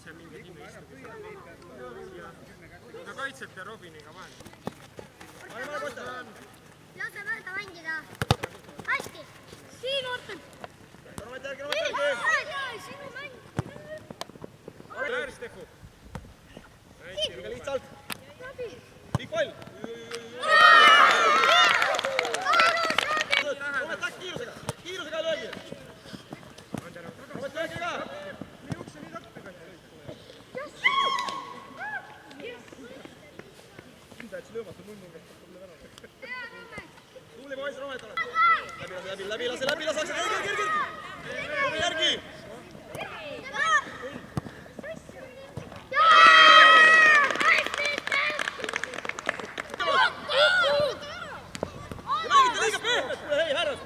seal mingi nime istub. Ta kaitsete Robiniga vahel. Lase mööda mängida. Hästi. Siin Orten. Sinu mäng. Läär, Stefu. Lihtsalt. Pikk pall. Kiirusega. Kiirusega löögi. Löögi ka. Me jookse nii tappega. Täitsa löömatu munnuga. Tubli poiss, Romet oled. Läbi, lase. Kergi. Järgi. Liiga pehmet, hei härras.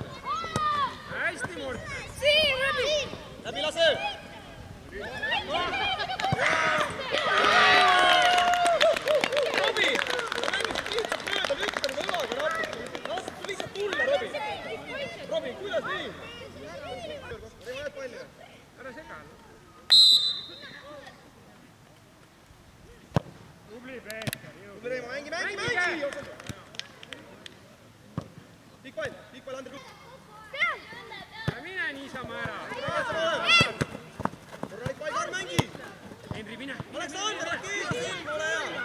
Hästi, Mort. Läbi lase. Robi, mängid lihtsalt mööda, lükkad õlaga rappi. Las lihtsalt tulla, Robi. Robi, kuidas nii? Ei vajad palli. Ära sega. Tubli, Peeter. Tubli Reimo, mängi. Pikk pall, Ander. Mine niisama ära. Korralik pall, Karl, mängi. Henri, mine. Aleksander, aktiivselt, ole hea.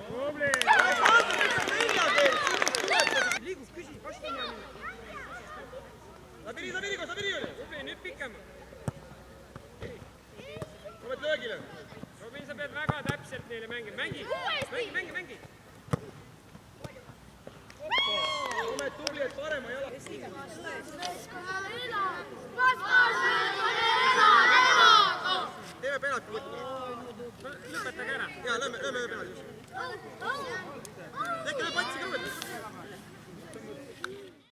Tubli. Aleksander, lihtsalt neljaga. Liigub, küsi, vastu minna. Läbi oli. Tubli, nüüd pikema. Romet löögile. Robin, sa pead väga täpselt neile mängima. Mängi. Romet tubli, et parema jala. Teeme penalti. Lõpetage ära. Jaa, lööme penalti.